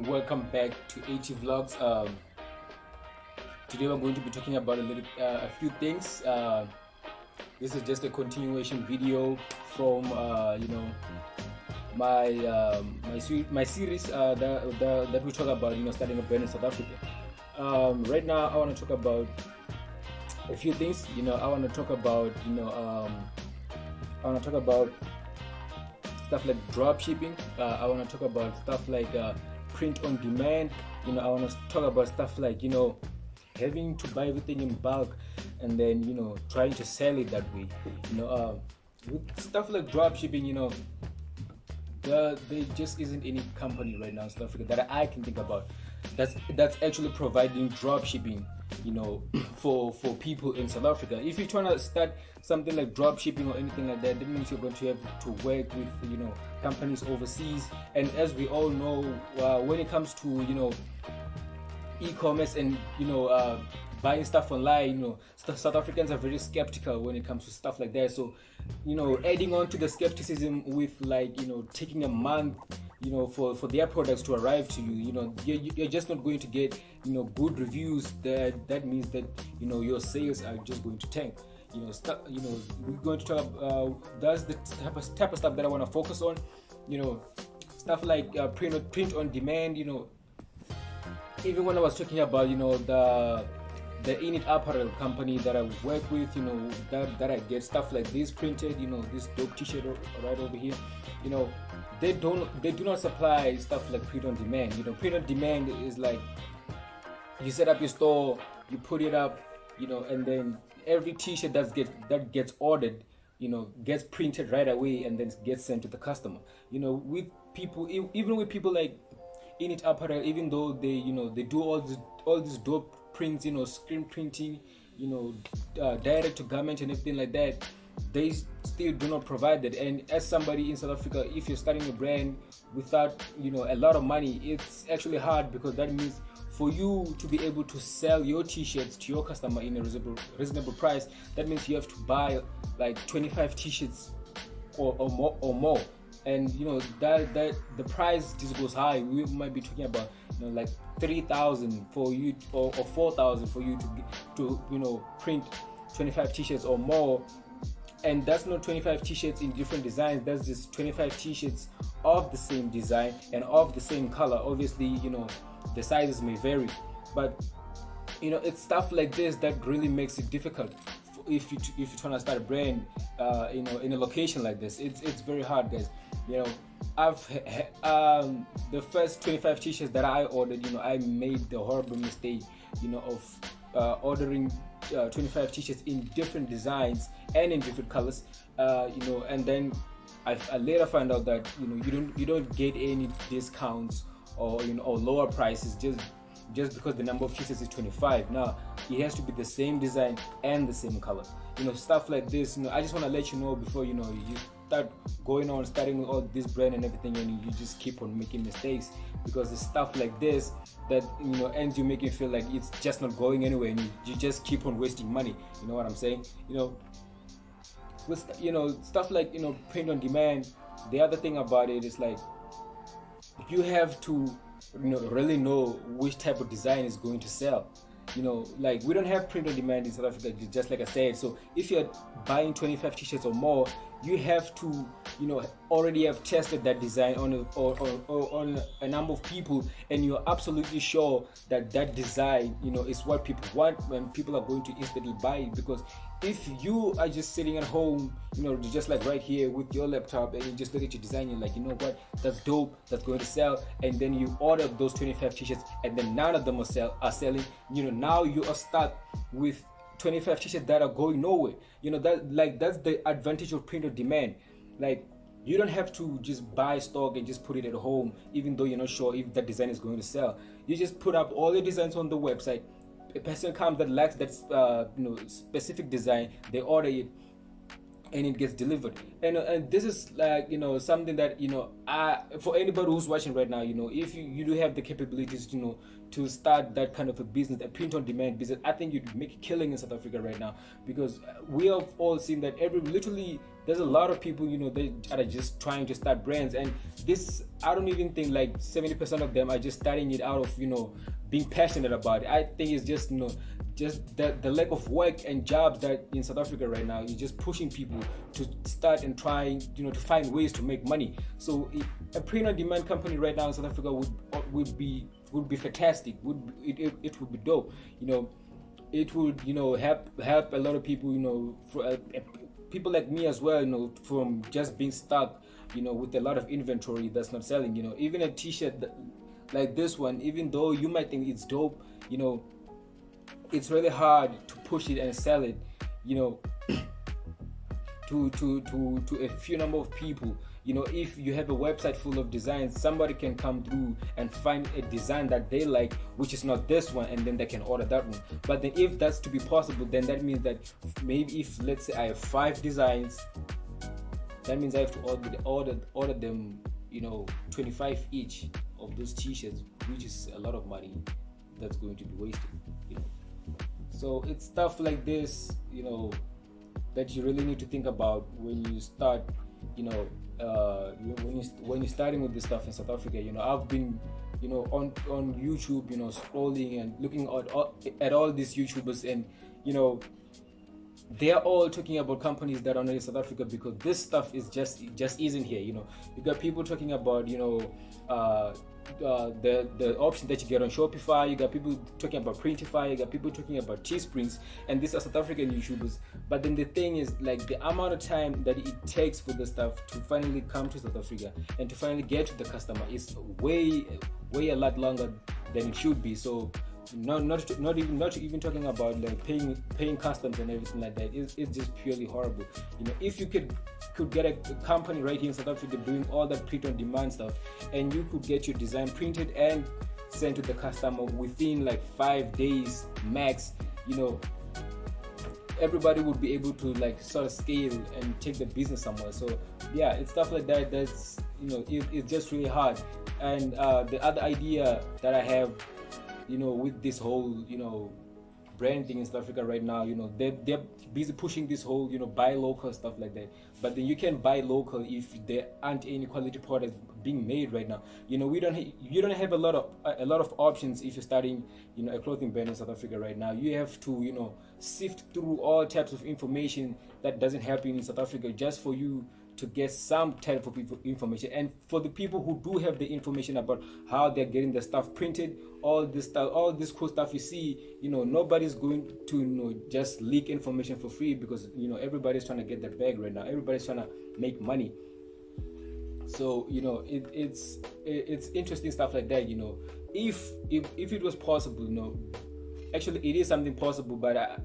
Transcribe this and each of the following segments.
welcome back to AT Vlogs. Today we're going to be talking about a few things. This is just a continuation video from my series that we talk about starting a brand in South Africa. Right now I want to talk about a few things. I want to talk about stuff like drop shipping. I want to talk about stuff like print on demand. I want to talk about stuff like having to buy everything in bulk and then trying to sell it that way. With stuff like drop shipping, there just isn't any company right now in South Africa that I can think about that's actually providing drop shipping for people in South Africa. If you're trying to start something like drop shipping or anything like that means you're going to have to work with companies overseas. And as we all know, when it comes to e-commerce and buying stuff online, South Africans are very skeptical when it comes to stuff like that. So adding on to the skepticism with taking a month for their products to arrive to you, you're just not going to get good reviews. That means that your sales are just going to tank. We're going to talk about that's the type of stuff that I want to focus on. Stuff like print on demand. Even when I was talking about the Init Apparel company that I work with, that I get stuff like this printed, this dope t-shirt right over here, they do not supply stuff like print on demand. Print on demand is like you set up your store, you put it up, and then every t-shirt that gets ordered, gets printed right away and then gets sent to the customer. With people, even with people like Init Apparel, even though they do all these dope prints, screen printing, direct to garment and everything like that, they still do not provide that. And as somebody in South Africa, if you're starting a brand without a lot of money, it's actually hard, because that means for you to be able to sell your t-shirts to your customer in a reasonable price, that means you have to buy like 25 t-shirts or more. And that the price just goes high. We might be talking about like 3,000 for you or 4,000 for you to print 25 t-shirts or more. And that's not 25 t-shirts in different designs. That's just 25 t-shirts of the same design and of the same color. Obviously, the sizes may vary, but it's stuff like this that really makes it difficult if you're trying to start a brand in a location like this. It's very hard, guys. I've the first 25 t-shirts that I ordered, I made the horrible mistake of ordering 25 t-shirts in different designs and in different colors, and then I later found out that you don't get any discounts or or lower prices just because the number of t-shirts is 25. Now it has to be the same design and the same color. Stuff like this. I just want to let you know before you start going on starting with all this brand and everything, and you just keep on making mistakes, because it's stuff like this that ends you making feel like it's just not going anywhere, and you just keep on wasting money. You know what I'm saying? With stuff like print on demand, the other thing about it is like you have to really know which type of design is going to sell. Like we don't have print on demand in South Africa, just like I said. So if you're buying 25 t-shirts or more, you have to already have tested that design on a number of people, and you're absolutely sure that design is what people want, and people are going to instantly buy it. Because if you are just sitting at home, just like right here with your laptop, and you just look at your design, you're like, what, that's dope, that's going to sell, and then you order those 25 t-shirts and then none of them are selling, now you are stuck with 25 t-shirts that are going nowhere. That's the advantage of print on demand. Like you don't have to just buy stock and just put it at home, even though you're not sure if that design is going to sell. You just put up all the designs on the website. A person comes that likes that specific design, they order it, and it gets delivered. And this is like something that for anybody who's watching right now, if you do have the capabilities to start that kind of a business, a print on demand business, I think you'd make a killing in South Africa right now, because we have all seen that literally there's a lot of people, they are just trying to start brands, and this, I don't even think like 70% of them are just starting it out of being passionate about it. I think it's just just the lack of work and jobs that in South Africa right now is just pushing people to start and trying to find ways to make money. So a print-on-demand company right now in South Africa would be fantastic. It would be dope. It would help a lot of people, for people like me as well, from just being stuck with a lot of inventory that's not selling. Even a t-shirt like this one, even though you might think it's dope, it's really hard to push it and sell it to a few number of people. If you have a website full of designs, somebody can come through and find a design that they like, which is not this one, and then they can order that one. But then if that's to be possible, then that means that maybe if, let's say, I have 5 designs, that means I have to order them 25 each of those t-shirts, which is a lot of money that's going to be wasted. So it's stuff like this that you really need to think about when you start when you're starting with this stuff in South Africa. I've been on YouTube scrolling and looking at all these YouTubers, and they're all talking about companies that are not in South Africa, because this stuff is just isn't here. You got people talking about the option that you get on Shopify. You got people talking about Printify. You got people talking about Teesprings, and these are South African YouTubers. But then the thing is, like, the amount of time that it takes for the stuff to finally come to South Africa and to finally get to the customer is way a lot longer than it should be. So not even talking about like paying customs and everything like that. It's just purely horrible. If you could get a company right here in South Africa doing all that print-on-demand stuff, and you could get your design printed and sent to the customer within like 5 days max, everybody would be able to like sort of scale and take the business somewhere. So yeah, it's stuff like that that's it's just really hard. And the other idea that I have with this whole branding in South Africa right now, they're busy pushing this whole buy local stuff like that. But then you can buy local if there aren't any quality products being made right now. You don't have a lot of options if you're starting a clothing brand in South Africa right now. You have to sift through all types of information that doesn't help you in South Africa, just for you to get some type of information. And for the people who do have the information about how they're getting the stuff printed, all this cool stuff you see, nobody's going to just leak information for free, because everybody's trying to get their bag right now. Everybody's trying to make money. So it's interesting stuff like that. If it was possible, actually it is something possible, but I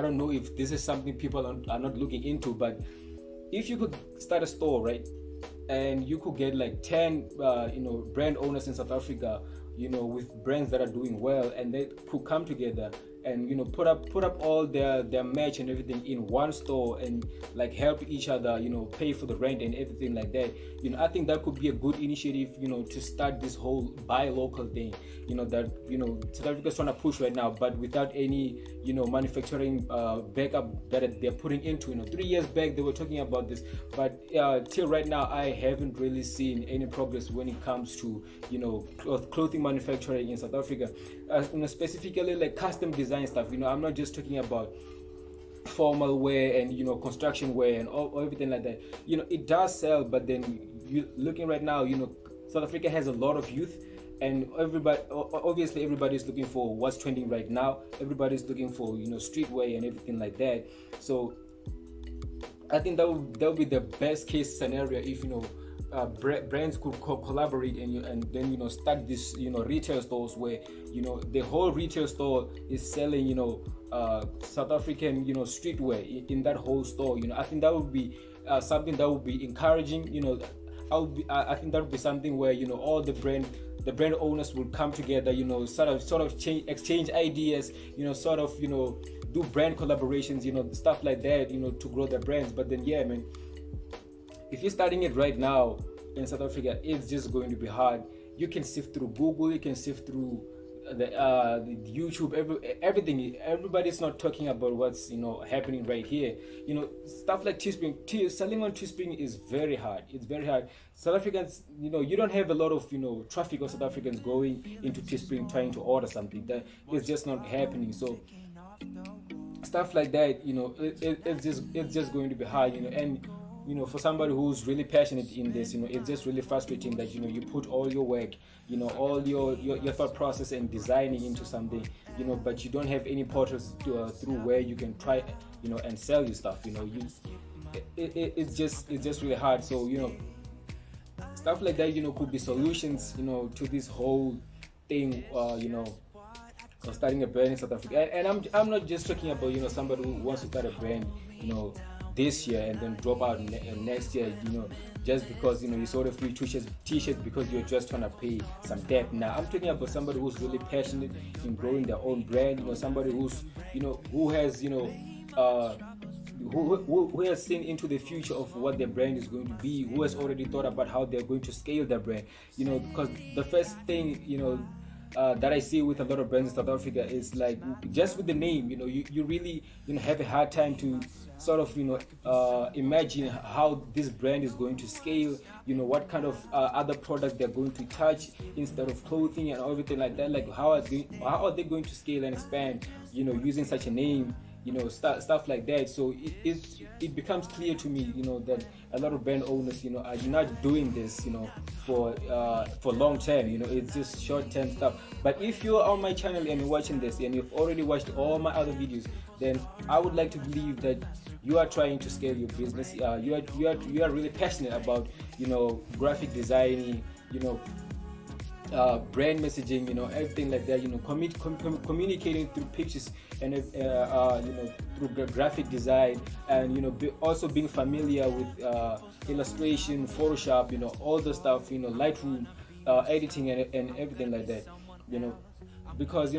don't know if this is something people are not looking into. But if you could start a store, right, and you could get like 10 brand owners in South Africa, with brands that are doing well, and they could come together and put up all their merch and everything in one store, and like help each other, pay for the rent and everything like that. I think that could be a good initiative, to start this whole buy local thing, that South Africa is trying to push right now, but without any manufacturing backup that they're putting into. 3 years back they were talking about this, but till right now I haven't really seen any progress when it comes to clothing manufacturing in South Africa, specifically like custom design stuff. I'm not just talking about formal wear and construction wear and all everything like that. It does sell, but then you looking right now, South Africa has a lot of youth, and obviously everybody's looking for what's trending right now. Everybody's looking for streetwear and everything like that. So I think that would be the best case scenario if brands could collaborate and then start this retail stores where the whole retail store is selling South African streetwear in that whole store. I think that would be something that would be encouraging. I think that would be something where all the brand owners will come together, sort of exchange ideas, do brand collaborations, stuff like that, to grow their brands. But then yeah, man, if you're starting it right now in South Africa, it's just going to be hard. You can sift through Google, you can sift through the YouTube, everything. Everybody's not talking about what's happening right here. Stuff like Teespring. Selling on Teespring is very hard. It's very hard. South Africans, you don't have a lot of traffic of South Africans going into Teespring trying to order something. That is just not happening. So stuff like that, it's just going to be hard, and for somebody who's really passionate in this, it's just really frustrating that you put all your work, all your thought process and designing into something, but you don't have any portals through where you can try, and sell your stuff. It's just really hard. So stuff like that, could be solutions, to this whole thing, of starting a brand in South Africa. And I'm not just talking about somebody who wants to start a brand this year and then drop out next year, just because you sold a few t-shirts because you're just trying to pay some debt. Now I'm talking about somebody who's really passionate in growing their own brand, somebody who's who has who has seen into the future of what their brand is going to be, who has already thought about how they're going to scale their brand, because the first thing that I see with a lot of brands in South Africa is like, just with the name, you really have a hard time to sort of imagine how this brand is going to scale, what kind of other products they're going to touch instead of clothing and everything like that. Like how are they going to scale and expand using such a name, stuff like that. So it becomes clear to me that a lot of brand owners are not doing this for long term. It's just short term stuff. But if you're on my channel and you're watching this and you've already watched all my other videos, then I would like to believe that you are trying to scale your business. You are really passionate about graphic designing, brand messaging, everything like that, communicating through pictures and through graphic design, and also being familiar with illustration, Photoshop, all the stuff, Lightroom, editing and everything like that, because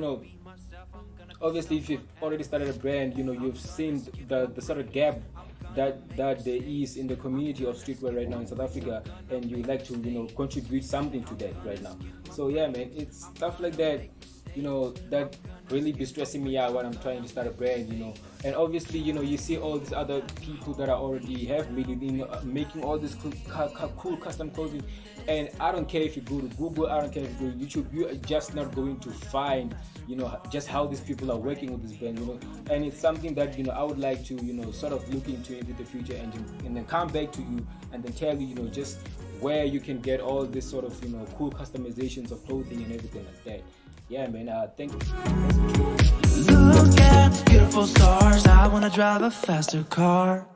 obviously if you've already started a brand, you've seen the sort of gap that there is in the community of streetwear right now in South Africa, and you like to contribute something to that right now. So yeah, man, it's stuff like that that really be stressing me out when I'm trying to start a brand, and obviously you see all these other people that are already have made it, making all this cool custom clothing, and I don't care if you go to Google, I don't care if you go to YouTube, you are just not going to find just how these people are working with this brand, and it's something that I would like to sort of look into the future, and then come back to you and then tell you just where you can get all this sort of cool customizations of clothing and everything like that. Yeah, man, thank you. Look at the beautiful stars, I wanna drive a faster car.